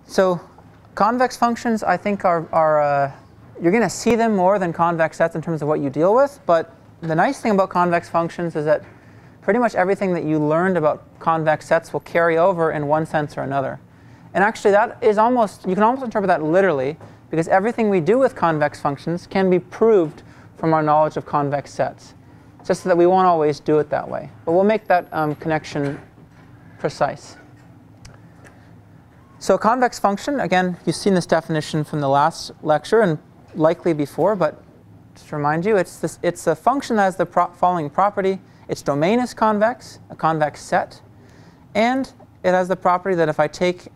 So convex functions, I think, are you're going to see them more than convex sets in terms of what you deal with. But the nice thing about convex functions is that pretty much everything that you learned about convex sets will carry over in one sense or another. And actually, that is almost, you can almost interpret that literally, because everything we do with convex functions can be proved from our knowledge of convex sets. It's just that we won't always do it that way. But we'll make that connection precise. So a convex function, again, you've seen this definition from the last lecture and likely before, but just to remind you, it's a function that has the following property. Its domain is convex, a convex set, and it has the property that if I take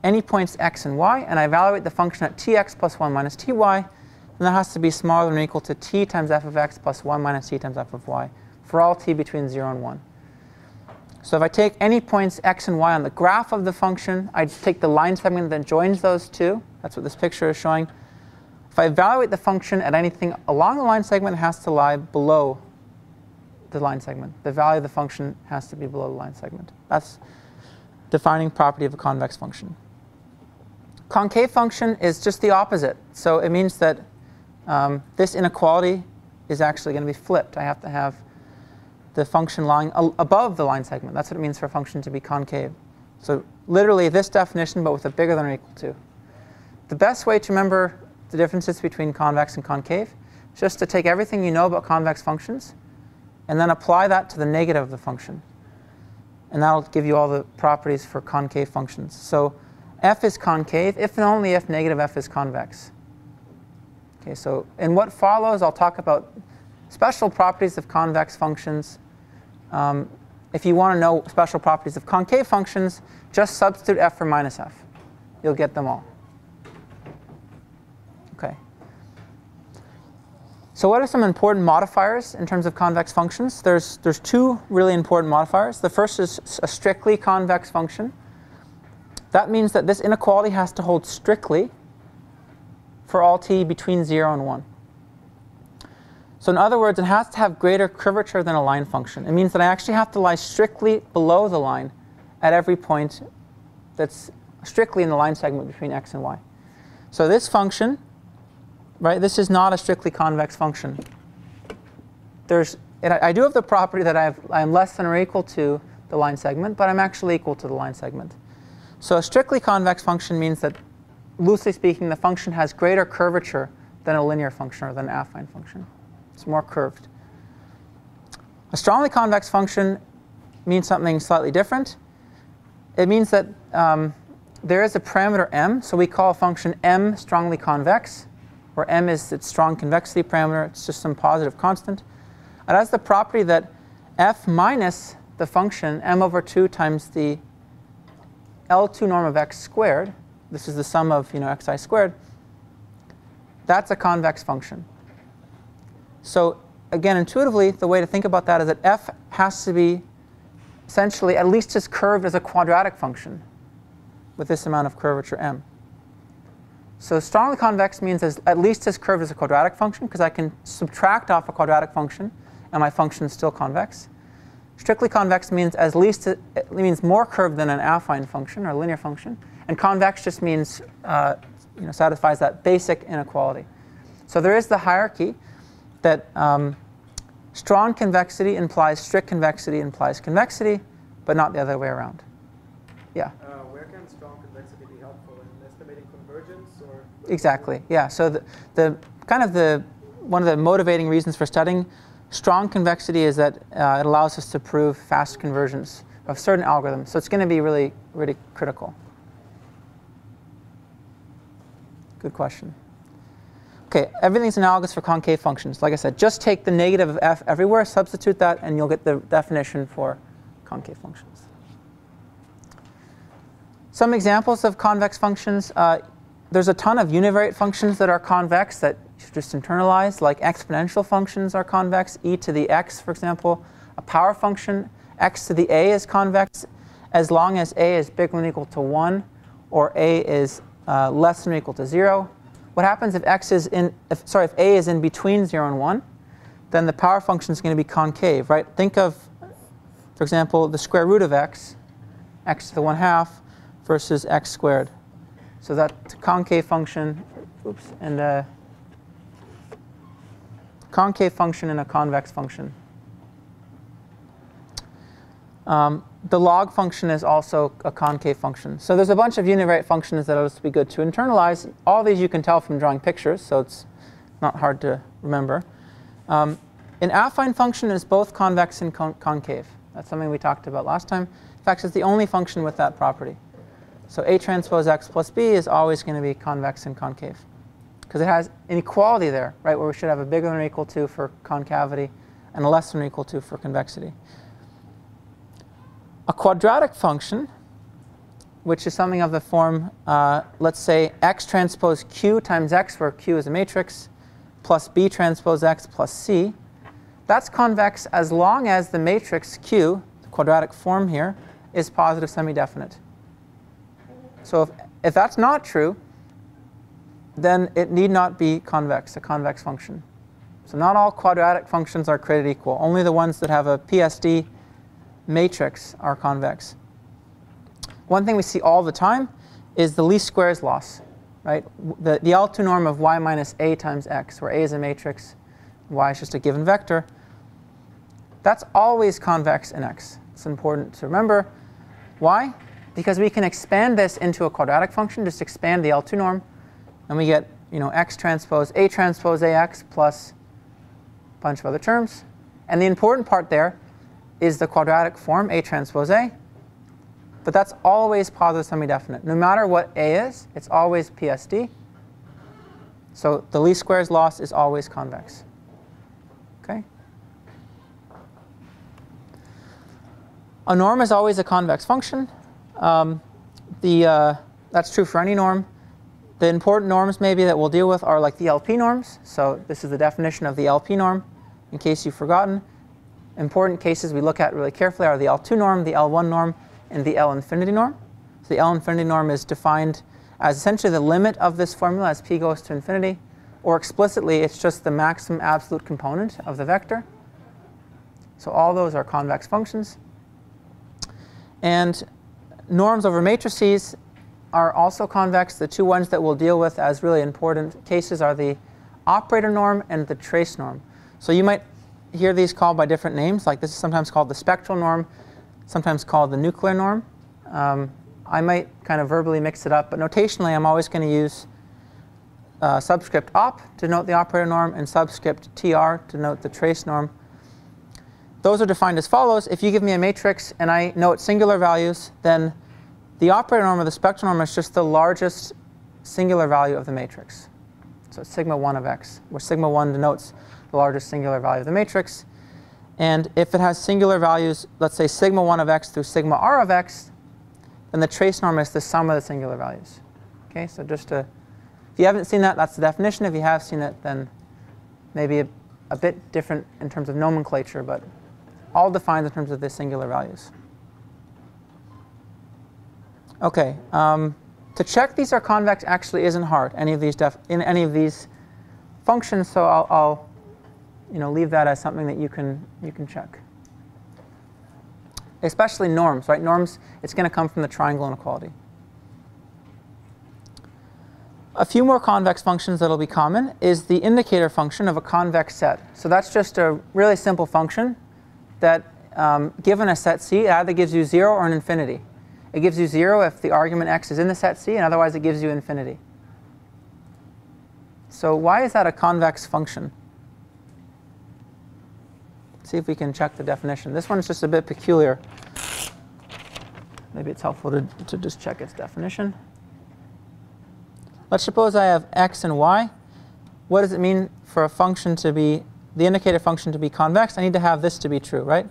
any points x and y, and I evaluate the function at tx plus 1 minus ty, then that has to be smaller than or equal to t times f of x plus 1 minus t times f of y for all t between 0 and 1. So if I take any points x and y on the graph of the function, I take the line segment that joins those two. That's what this picture is showing. If I evaluate the function at anything along the line segment, it has to lie below the line segment. The value of the function has to be below the line segment. That's defining property of a convex function. Concave function is just the opposite. So it means that this inequality is actually going to be flipped. I have to have the function lying above the line segment. That's what it means for a function to be concave. So literally this definition, but with a bigger than or equal to. The best way to remember the differences between convex and concave is just to take everything you know about convex functions and then apply that to the negative of the function. And that'll give you all the properties for concave functions. So f is concave if and only if negative f is convex. Okay, so in what follows, I'll talk about special properties of convex functions. If you want to know special properties of concave functions, just substitute f for minus f. You'll get them all. Okay. So what are some important modifiers in terms of convex functions? There's two really important modifiers. The first is a strictly convex function. That means that this inequality has to hold strictly for all t between 0 and 1. So in other words, it has to have greater curvature than a line function. It means that I actually have to lie strictly below the line at every point that's strictly in the line segment between x and y. So this function, right, this is not a strictly convex function. I do have the property that I am less than or equal to the line segment, but I'm actually equal to the line segment. So a strictly convex function means that, loosely speaking, the function has greater curvature than a linear function or than an affine function. It's more curved. A strongly convex function means something slightly different. It means that there is a parameter m, so we call a function m strongly convex, where m is its strong convexity parameter. It's just some positive constant. It has the property that f minus the function m over 2 times the L2 norm of x squared, this is the sum of xi squared, that's a convex function. So again, intuitively, the way to think about that is that f has to be essentially at least as curved as a quadratic function with this amount of curvature m. So strongly convex means at least as curved as a quadratic function, because I can subtract off a quadratic function and my function is still convex. Strictly convex means it means more curved than an affine function or a linear function. And convex just means satisfies that basic inequality. So there is the hierarchy that strong convexity implies strict convexity implies convexity, but not the other way around. Yeah? Where can strong convexity be helpful? In estimating convergence? Or exactly. Yeah. So one of the motivating reasons for studying strong convexity is that it allows us to prove fast convergence of certain algorithms. So it's going to be really, really critical. Good question. OK, everything's analogous for concave functions. Like I said, just take the negative of f everywhere, substitute that, and you'll get the definition for concave functions. Some examples of convex functions. There's a ton of univariate functions that are convex that you should just internalize, like exponential functions are convex. E to the x, for example. A power function, x to the a, is convex as long as a is bigger than or equal to 1 or a is less than or equal to 0. What happens if if a is in between 0 and 1? Then the power function is going to be concave, right? Think of, for example, the square root of x, x to the 1/2, versus x squared. So that's a concave function, oops, and a concave function and a convex function. The log function is also a concave function. So there's a bunch of unit rate functions that will just be good to internalize. All these you can tell from drawing pictures, so it's not hard to remember. An affine function is both convex and concave. That's something we talked about last time. In fact, it's the only function with that property. So A transpose x plus b is always going to be convex and concave, because it has an equality there, right, where we should have a bigger than or equal to for concavity and a less than or equal to for convexity. A quadratic function, which is something of the form, let's say x transpose q times x, where q is a matrix, plus b transpose x plus c. That's convex as long as the matrix q, the quadratic form here, is positive semi-definite. So if that's not true, then it need not be convex, a convex function. So not all quadratic functions are created equal. Only the ones that have a PSD matrix are convex. One thing we see all the time is the least squares loss, right? The L2 norm of y minus a times x, where a is a matrix, y is just a given vector. That's always convex in x. It's important to remember. Why? Because we can expand this into a quadratic function, just expand the L2 norm, and we get, x transpose ax plus a bunch of other terms. And the important part there is the quadratic form A transpose A, but that's always positive semi-definite. No matter what A is, it's always PSD. So the least squares loss is always convex. Okay? A norm is always a convex function. That's true for any norm. The important norms maybe that we'll deal with are like the LP norms. So this is the definition of the LP norm, in case you've forgotten. Important cases we look at really carefully are the L2 norm, the L1 norm, and the L infinity norm. So the L infinity norm is defined as essentially the limit of this formula as p goes to infinity, or explicitly it's just the maximum absolute component of the vector. So all those are convex functions. And norms over matrices are also convex. The two ones that we'll deal with as really important cases are the operator norm and the trace norm. So you might hear these called by different names, like this is sometimes called the spectral norm, sometimes called the nuclear norm. I might kind of verbally mix it up, but notationally I'm always going to use subscript op to denote the operator norm and subscript tr to denote the trace norm. Those are defined as follows. If you give me a matrix and I note singular values, then the operator norm or the spectral norm is just the largest singular value of the matrix. So it's sigma 1 of x, where sigma 1 denotes the largest singular value of the matrix. And if it has singular values, let's say sigma 1 of x through sigma r of x, then the trace norm is the sum of the singular values. Okay, so just to, if you haven't seen that, that's the definition. If you have seen it, then maybe a bit different in terms of nomenclature, but all defined in terms of the singular values. Okay, to check these are convex actually isn't hard. Any of these functions, so I'll leave that as something that you can check. Especially norms, right? Norms, it's going to come from the triangle inequality. A few more convex functions that will be common is the indicator function of a convex set. So that's just a really simple function that, given a set C, it either gives you 0 or an infinity. It gives you 0 if the argument x is in the set C, and otherwise it gives you infinity. So why is that a convex function? Let's see if we can check the definition. This one's just a bit peculiar. Maybe it's helpful to just check its definition. Let's suppose I have x and y. What does it mean for a function to be, the indicator function to be convex? I need to have this to be true, right?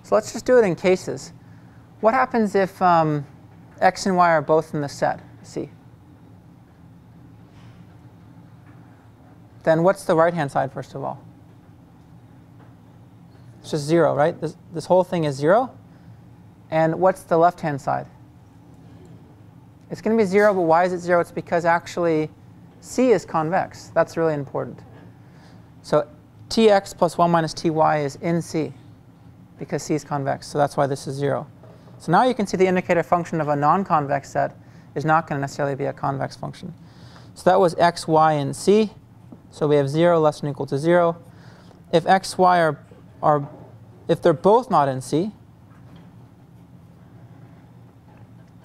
So let's just do it in cases. What happens if x and y are both in the set C? Then what's the right-hand side, first of all? It's just 0, right? This whole thing is 0. And what's the left-hand side? It's going to be 0, but why is it 0? It's because actually C is convex. That's really important. So tx plus 1 minus ty is in C because C is convex. So that's why this is 0. So now you can see the indicator function of a non-convex set is not going to necessarily be a convex function. So that was x, y, and C. So we have 0 less than or equal to 0. If x, y if they're both not in C,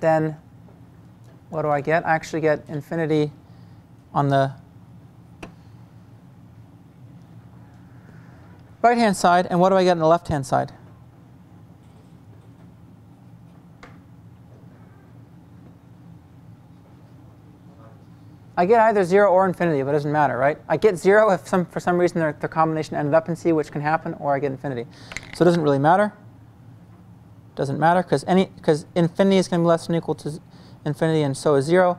then what do I get? I actually get infinity on the right-hand side. And what do I get on the left-hand side? I get either 0 or infinity, but it doesn't matter, right? I get 0 if for some reason their combination ended up in C, which can happen, or I get infinity. So it doesn't really matter. Doesn't matter because infinity is going to be less than or equal to infinity, and so is 0.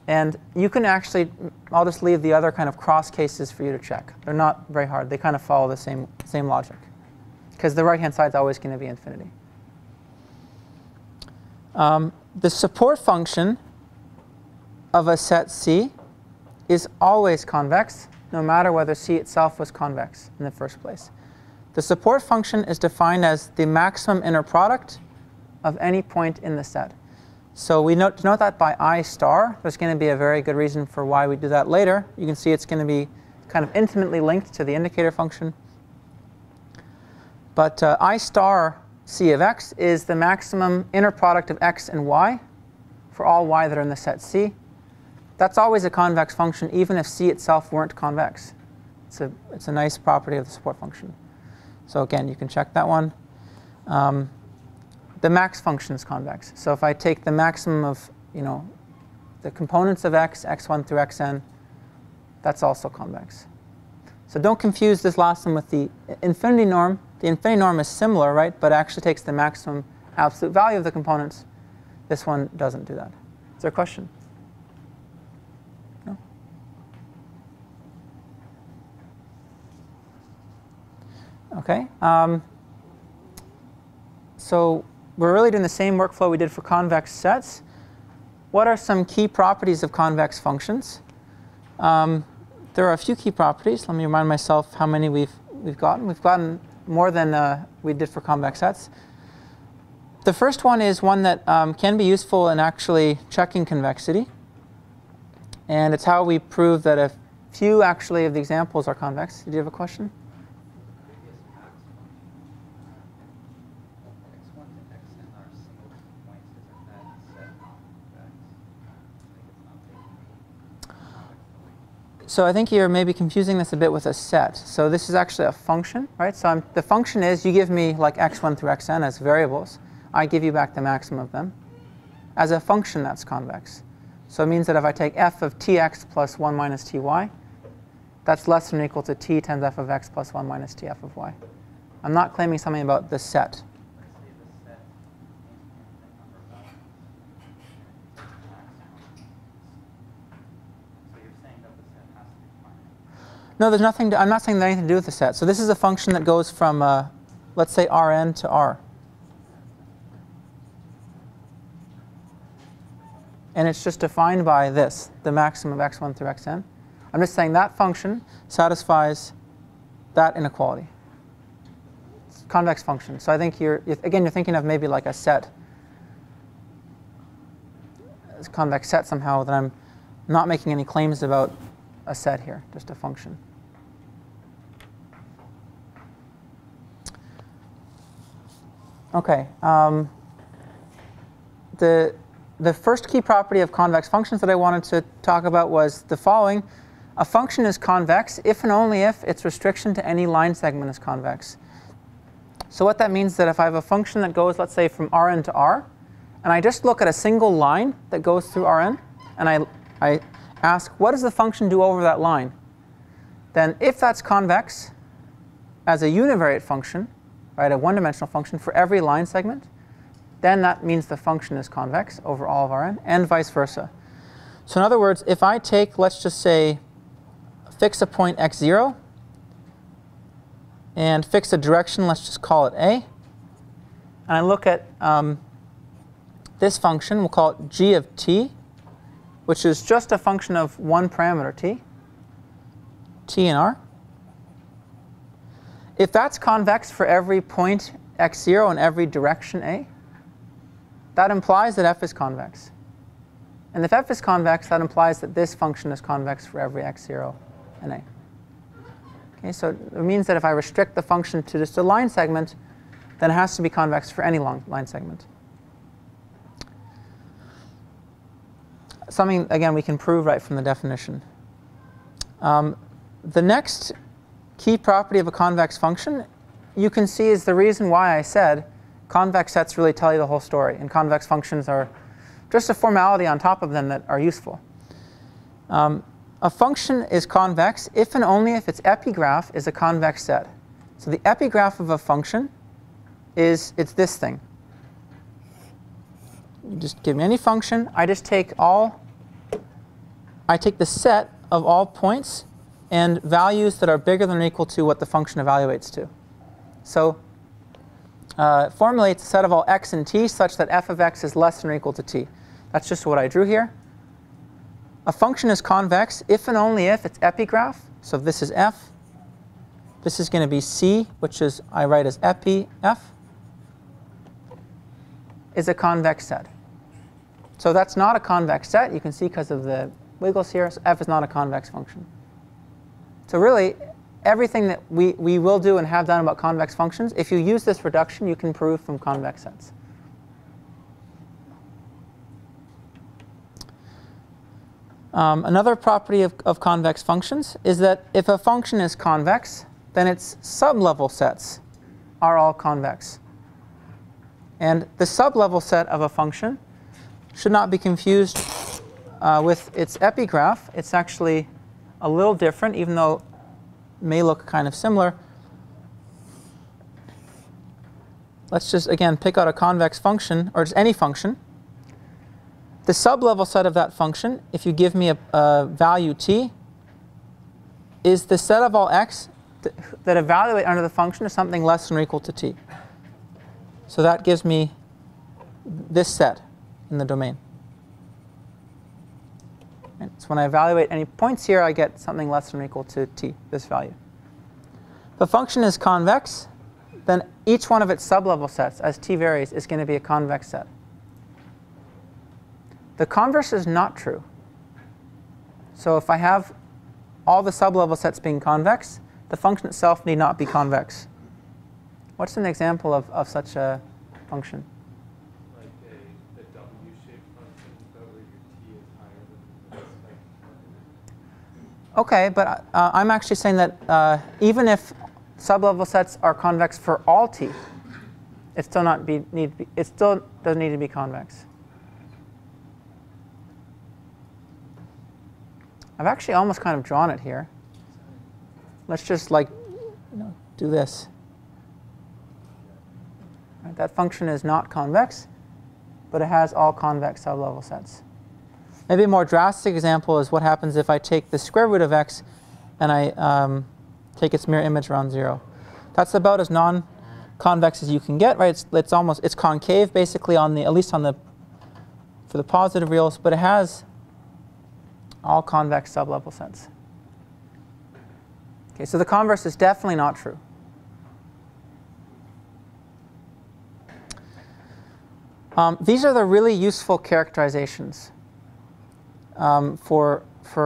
And you can actually, I'll just leave the other kind of cross cases for you to check. They're not very hard. They kind of follow the same logic because the right-hand side is always going to be infinity. The support function of a set C is always convex, no matter whether C itself was convex in the first place. The support function is defined as the maximum inner product of any point in the set. So we note that by I star. There's going to be a very good reason for why we do that later. You can see it's going to be kind of intimately linked to the indicator function. But I star C of x is the maximum inner product of x and y for all y that are in the set C. That's always a convex function, even if C itself weren't convex. It's a nice property of the support function. So again, you can check that one. The max function is convex. So if I take the maximum of the components of x, x1 through xn, that's also convex. So don't confuse this last one with the infinity norm. The infinity norm is similar, right? But actually takes the maximum absolute value of the components. This one doesn't do that. Is there a question? No? OK. So we're really doing the same workflow we did for convex sets. What are some key properties of convex functions? There are a few key properties. Let me remind myself how many we've gotten. We've gotten more than we did for convex sets. The first one is one that can be useful in actually checking convexity. And it's how we prove that a few actually of the examples are convex. Did you have a question? So I think you're maybe confusing this a bit with a set. So this is actually a function, right? So the function is you give me like x1 through xn as variables. I give you back the maximum of them. As a function, that's convex. So it means that if I take f of tx plus 1 minus ty, that's less than or equal to t times f of x plus 1 minus tf of y. I'm not claiming something about the set. No, there's nothing. I'm not saying there's anything to do with the set. So this is a function that goes from, let's say, Rn to R. And it's just defined by this, the maximum of x1 through xn. I'm just saying that function satisfies that inequality. It's a convex function. So I think you're thinking of maybe like a set, a convex set somehow, that I'm not making any claims about a set here, just a function. OK. The first key property of convex functions that I wanted to talk about was the following. A function is convex if and only if its restriction to any line segment is convex. So what that means is that if I have a function that goes, let's say, from Rn to R, and I just look at a single line that goes through Rn, and I ask, what does the function do over that line? Then if that's convex as a univariate function, right, a one-dimensional function for every line segment, then that means the function is convex over all of Rn, and vice versa. So in other words, if I take, let's just say, fix a point x0, and fix a direction, let's just call it a, and I look at this function, we'll call it g of t, which is just a function of one parameter t and r, if that's convex for every point x0 in every direction a, that implies that f is convex. And if f is convex, that implies that this function is convex for every x0 in a. Okay, so it means that if I restrict the function to just a line segment, then it has to be convex for any line segment. Something, again, we can prove right from the definition. The next key property of a convex function, you can see, is the reason why I said convex sets really tell you the whole story, and convex functions are just a formality on top of them that are useful. A function is convex if and only if its epigraph is a convex set. So the epigraph of a function it's this thing. You just give me any function. I just take the set of all points and values that are bigger than or equal to what the function evaluates to. So it formulates a set of all x and t such that f of x is less than or equal to t. That's just what I drew here. A function is convex if and only if its epigraph, so if this is f, this is going to be c, which is I write as epi f, is a convex set. So that's not a convex set. You can see because of the wiggles here, so f is not a convex function. So really, everything that we will do and have done about convex functions, if you use this reduction, you can prove from convex sets. Another property of convex functions is that if a function is convex, then its sublevel sets are all convex. And the sublevel set of a function should not be confused with its epigraph. It's actually a little different, even though it may look kind of similar. Let's just, again, pick out a convex function, or just any function. The sublevel set of that function, if you give me a value t, is the set of all x that evaluate under the function as something less than or equal to t. So that gives me this set in the domain. And so when I evaluate any points here, I get something less than or equal to t, this value. If a function is convex, then each one of its sublevel sets, as t varies, is going to be a convex set. The converse is not true. So if I have all the sublevel sets being convex, the function itself need not be convex. What's an example of such a function? Like a W-shaped function, but where your t is higher than the expected. OK, but I'm actually saying that even if sublevel sets are convex for all t, it still doesn't need to be convex. I've actually almost kind of drawn it here. Let's just do this. Right, that function is not convex, but it has all convex sublevel sets. Maybe a more drastic example is what happens if I take the square root of x and I take its mirror image around 0. That's about as non-convex as you can get, right? It's concave basically on the, at least on the, for the positive reals, but it has all convex sublevel sets. Okay, so the converse is definitely not true. These are the really useful characterizations for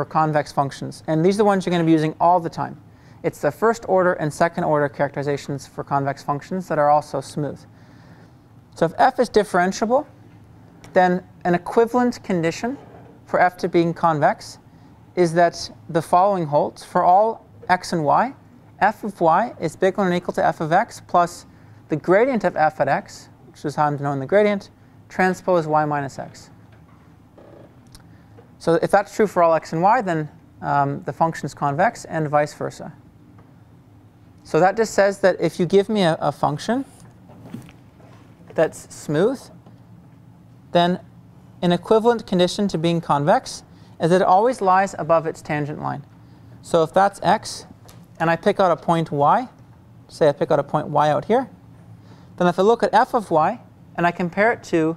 convex functions. And these are the ones you're going to be using all the time. It's the first order and second order characterizations for convex functions that are also smooth. So if f is differentiable, then an equivalent condition for f to being convex is that the following holds. For all x and y, f of y is bigger than or equal to f of x plus the gradient of f at x, which is how I'm denoting the gradient, transpose y minus x. So if that's true for all x and y, then the function is convex, and vice versa. So that just says that if you give me a function that's smooth, then an equivalent condition to being convex is that it always lies above its tangent line. So if that's x, and I pick out a point y, say I pick out a point y out here, then if I look at f of y, and I compare it to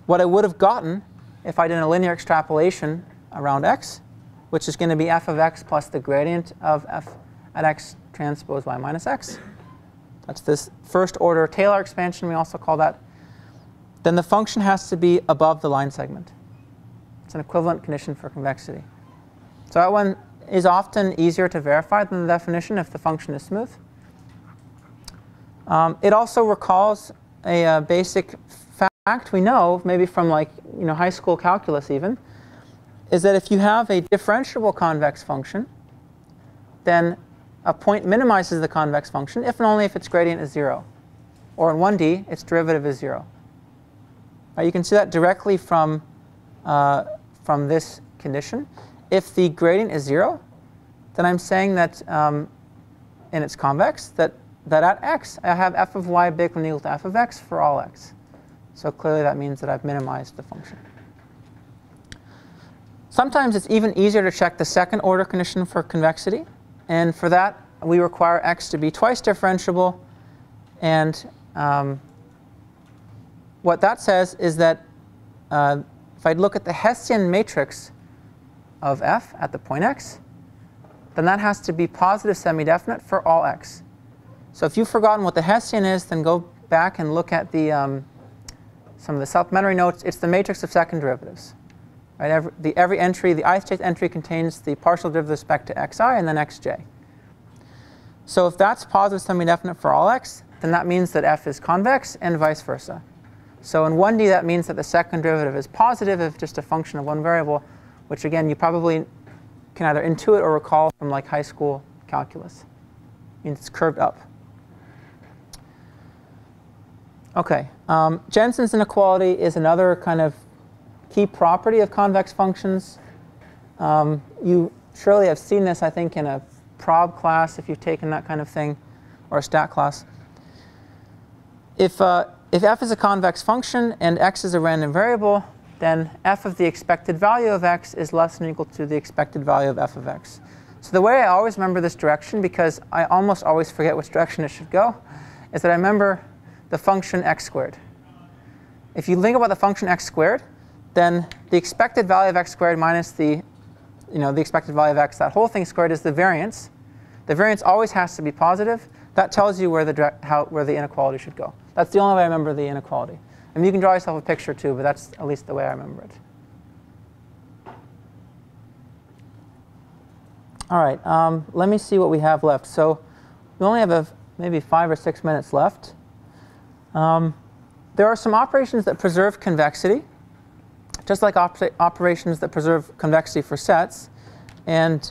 what I would have gotten if I did a linear extrapolation around x, which is going to be f of x plus the gradient of f at x transpose y minus x. That's this first order Taylor expansion, we also call that. Then the function has to be above the line segment. It's an equivalent condition for convexity. So that one is often easier to verify than the definition if the function is smooth. It also recalls a basic fact we know, maybe from like high school calculus even, is that if you have a differentiable convex function, then a point minimizes the convex function if and only if its gradient is 0. Or in 1D, its derivative is 0. You can see that directly from this condition. If the gradient is 0, then I'm saying that, and it's convex, that at x, I have f of y bigger than or equal to f of x for all x. So clearly that means that I've minimized the function. Sometimes it's even easier to check the second order condition for convexity. And for that, we require x to be twice differentiable. And what that says is that if I look at the Hessian matrix of f at the point x, then that has to be positive semi-definite for all x. So if you've forgotten what the Hessian is, then go back and look at the some of the supplementary notes. It's the matrix of second derivatives. Right? Every entry, the ith entry contains the partial derivative with respect to xi and then xj. So if that's positive semi-definite for all x, then that means that f is convex and vice versa. So in 1D, that means that the second derivative is positive if just a function of one variable, which again, you probably can either intuit or recall from like high school calculus. It means it's curved up. OK, Jensen's inequality is another kind of key property of convex functions. You surely have seen this, I think, in a prob class if you've taken that kind of thing, or a stat class. If f is a convex function and x is a random variable, then f of the expected value of x is less than or equal to the expected value of f of x. So the way I always remember this direction, because I almost always forget which direction it should go, is that I remember the function x squared. If you think about the function x squared, then the expected value of x squared minus the expected value of x, that whole thing squared, is the variance. The variance always has to be positive. That tells you where the inequality should go. That's the only way I remember the inequality. I mean, you can draw yourself a picture too, but that's at least the way I remember it. All right, let me see what we have left. So we only have maybe 5 or 6 minutes left. There are some operations that preserve convexity, just like operations that preserve convexity for sets. And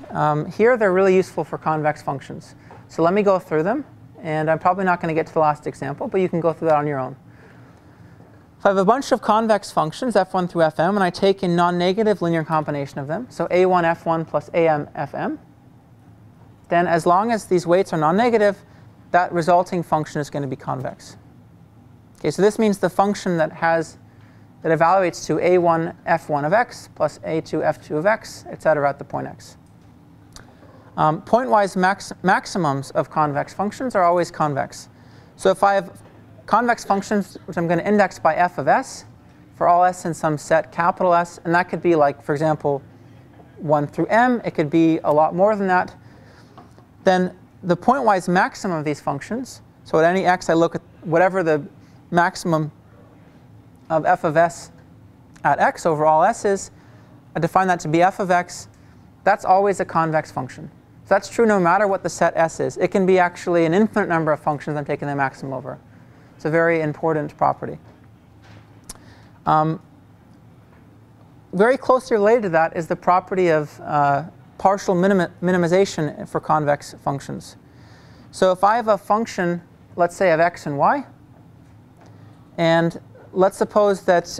here they're really useful for convex functions. So let me go through them. And I'm probably not going to get to the last example, but you can go through that on your own. If I have a bunch of convex functions, f1 through fm, and I take a non-negative linear combination of them, so a1 f1 plus am fm, then as long as these weights are non-negative, that resulting function is going to be convex. Okay, so this means the function that evaluates to a1 f1 of x plus a2 f2 of x, etc. at the point x. Pointwise maximums of convex functions are always convex. So if I have convex functions, which I'm going to index by f of s, for all s in some set capital S, and that could be like, for example, 1 through m. It could be a lot more than that. Then the pointwise maximum of these functions, so at any x I look at whatever the maximum of f of s at x over all s is, I define that to be f of x. That's always a convex function. So that's true no matter what the set S is. It can be actually an infinite number of functions I'm taking the maximum over. It's a very important property. Very closely related to that is the property of partial minimization for convex functions. So if I have a function, let's say of x and y, and let's suppose that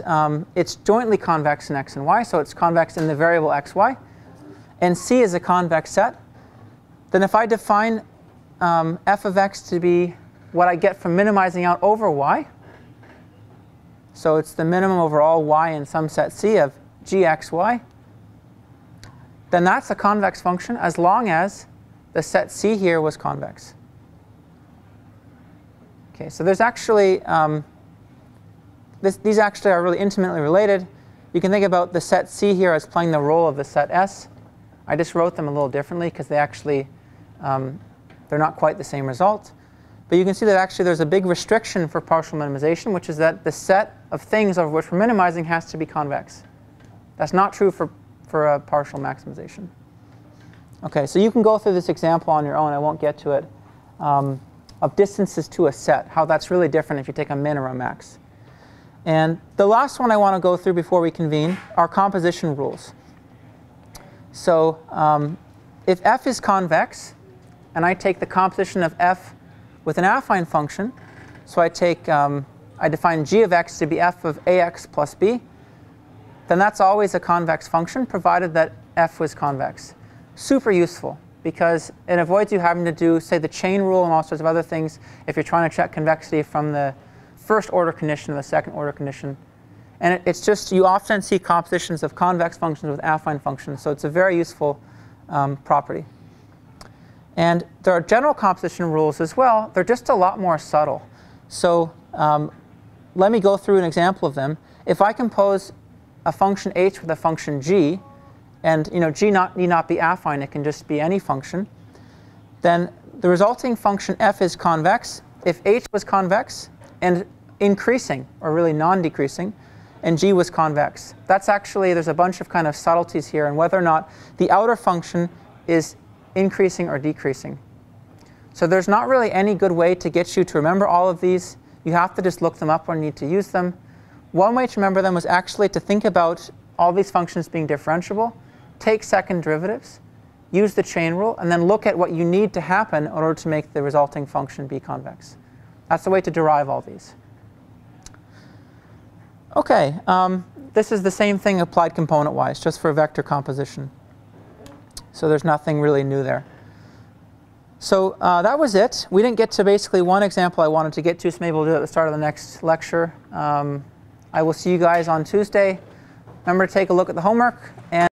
it's jointly convex in x and y, so it's convex in the variable xy, and C is a convex set, then if I define f of x to be what I get from minimizing out over y, so it's the minimum over all y in some set C of gxy, then that's a convex function as long as the set C here was convex. Okay, so there's actually, these actually are really intimately related. You can think about the set C here as playing the role of the set S. I just wrote them a little differently because they actually, they're not quite the same result. But you can see that actually there's a big restriction for partial minimization, which is that the set of things over which we're minimizing has to be convex. That's not true for a partial maximization. OK, so you can go through this example on your own. I won't get to it. Of distances to a set, how that's really different if you take a min or a max. And the last one I want to go through before we convene are composition rules. So if f is convex, and I take the composition of f with an affine function, so I define g of x to be f of ax plus b, then that's always a convex function, provided that f was convex. Super useful, because it avoids you having to do, say, the chain rule and all sorts of other things if you're trying to check convexity from the first order condition to the second order condition. And it's just, you often see compositions of convex functions with affine functions, so it's a very useful property. And there are general composition rules as well. They're just a lot more subtle. So let me go through an example of them. If I compose a function h with a function g, and g need not be affine, it can just be any function, then the resulting function f is convex if h was convex and increasing, or really non-decreasing, and g was convex. That's actually, there's a bunch of kind of subtleties here, and whether or not the outer function is increasing or decreasing. So there's not really any good way to get you to remember all of these. You have to just look them up when you need to use them. One way to remember them was actually to think about all these functions being differentiable, take second derivatives, use the chain rule, and then look at what you need to happen in order to make the resulting function be convex. That's the way to derive all these. OK, this is the same thing applied component-wise, just for vector composition. So there's nothing really new there. So that was it. We didn't get to basically one example I wanted to get to, so maybe we'll do it at the start of the next lecture. I will see you guys on Tuesday. Remember to take a look at the homework. And